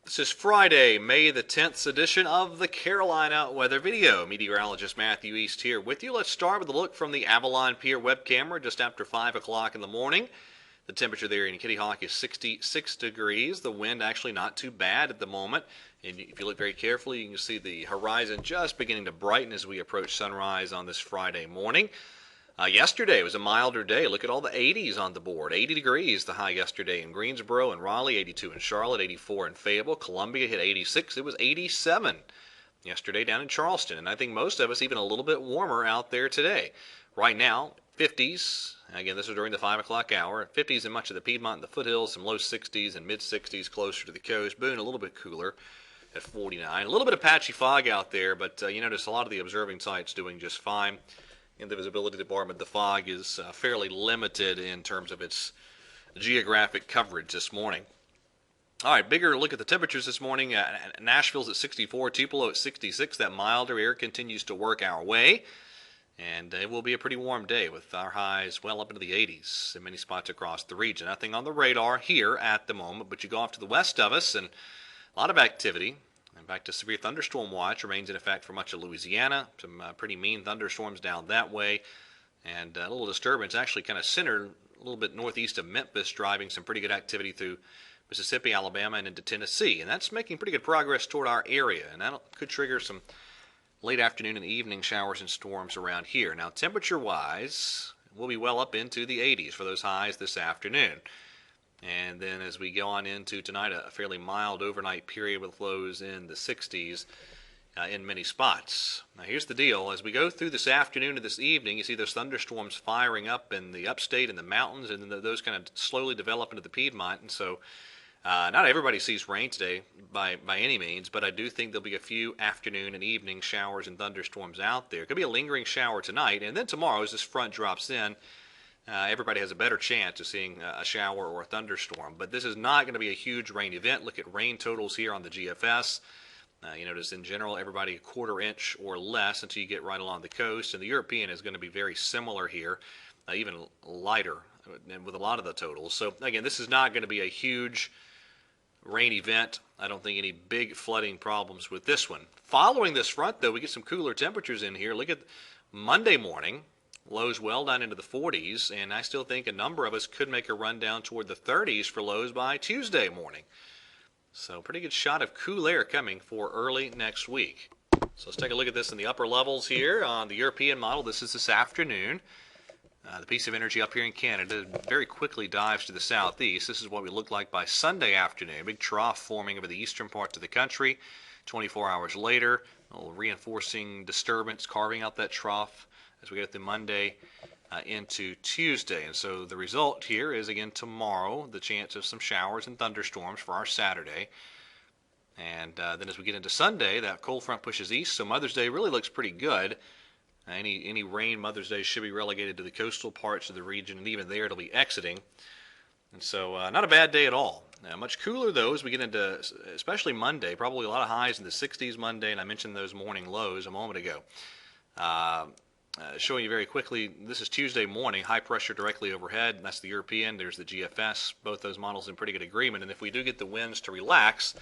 This is Friday, May the 10th edition of the Carolina Weather Video. Meteorologist Matthew East here with you. Let's start with a look from the Avalon Pier web camera just after 5 o'clock in the morning. The temperature there in Kitty Hawk is 66 degrees. The wind actually not too bad at the moment. And if you look very carefully, you can see the horizon just beginning to brighten as we approach sunrise on this Friday morning. Yesterday was a milder day. Look at all the 80s on the board. 80 degrees the high yesterday in Greensboro and Raleigh, 82 in Charlotte, 84 in Fayetteville. Columbia hit 86. It was 87 yesterday down in Charleston. And I think most of us even a little bit warmer out there today. Right now, 50s. Again, this is during the 5 o'clock hour. 50s in much of the Piedmont and the foothills, some low 60s and mid 60s closer to the coast. Boone a little bit cooler at 49. A little bit of patchy fog out there, but you notice a lot of the observing sites doing just fine. In the visibility department, the fog is fairly limited in terms of its geographic coverage this morning. All right, bigger look at the temperatures this morning. Nashville's at 64, Tupelo at 66. That milder air continues to work our way, and it will be a pretty warm day with our highs well up into the 80s in many spots across the region. Nothing on the radar here at the moment, but you go off to the west of us, and a lot of activity. In fact, a severe thunderstorm watch remains in effect for much of Louisiana. Some pretty mean thunderstorms down that way. And a little disturbance actually kind of centered a little bit northeast of Memphis, driving some pretty good activity through Mississippi, Alabama, and into Tennessee. And that's making pretty good progress toward our area. And that could trigger some late afternoon and evening showers and storms around here. Now, temperature-wise, we'll be well up into the 80s for those highs this afternoon. And then as we go on into tonight, a fairly mild overnight period with lows in the 60s in many spots. Now here's the deal. As we go through this afternoon and this evening, you see those thunderstorms firing up in the upstate and the mountains, and then those kind of slowly develop into the Piedmont. And so not everybody sees rain today by any means, but I do think there'll be a few afternoon and evening showers and thunderstorms out there. Could be a lingering shower tonight, and then tomorrow as this front drops in, everybody has a better chance of seeing a shower or a thunderstorm. But this is not going to be a huge rain event. Look at rain totals here on the GFS. You notice in general everybody a quarter inch or less until you get right along the coast. And the European is going to be very similar here, even lighter with a lot of the totals. So again, this is not going to be a huge rain event. I don't think any big flooding problems with this one. Following this front, though, we get some cooler temperatures in here. Look at Monday morning. Lows well down into the 40s, and I still think a number of us could make a run down toward the 30s for lows by Tuesday morning. So pretty good shot of cool air coming for early next week. So let's take a look at this in the upper levels here on the European model. This is this afternoon. The piece of energy up here in Canada very quickly dives to the southeast. This is what we look like by Sunday afternoon. Big trough forming over the eastern parts of the country. 24 hours later, a little reinforcing disturbance carving out that trough as we go through Monday into Tuesday. And so the result here is, again, tomorrow, the chance of some showers and thunderstorms for our Saturday. And then as we get into Sunday, that cold front pushes east, so Mother's Day really looks pretty good. Any rain Mother's Day should be relegated to the coastal parts of the region, and even there it'll be exiting. And so not a bad day at all. Much cooler, though, as we get into especially Monday. Probably a lot of highs in the 60s Monday, and I mentioned those morning lows a moment ago. Showing you very quickly, this is Tuesday morning, high pressure directly overhead, and that's the European. There's the GFS, both those models in pretty good agreement. And if we do get the winds to relax,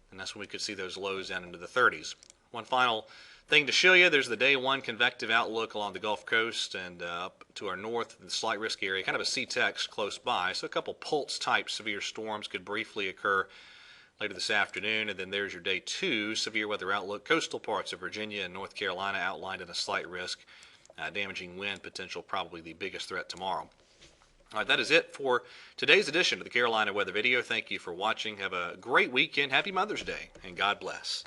then that's when we could see those lows down into the 30s. One final thing to show you, there's the day one convective outlook along the Gulf Coast and up to our north, the slight risk area, kind of a C-text close by. So a couple pulse-type severe storms could briefly occur later this afternoon, and then there's your day two severe weather outlook. Coastal parts of Virginia and North Carolina outlined in a slight risk. Damaging wind potential, probably the biggest threat tomorrow. All right, that is it for today's edition of the Carolina Weather Video. Thank you for watching. Have a great weekend. Happy Mother's Day, and God bless.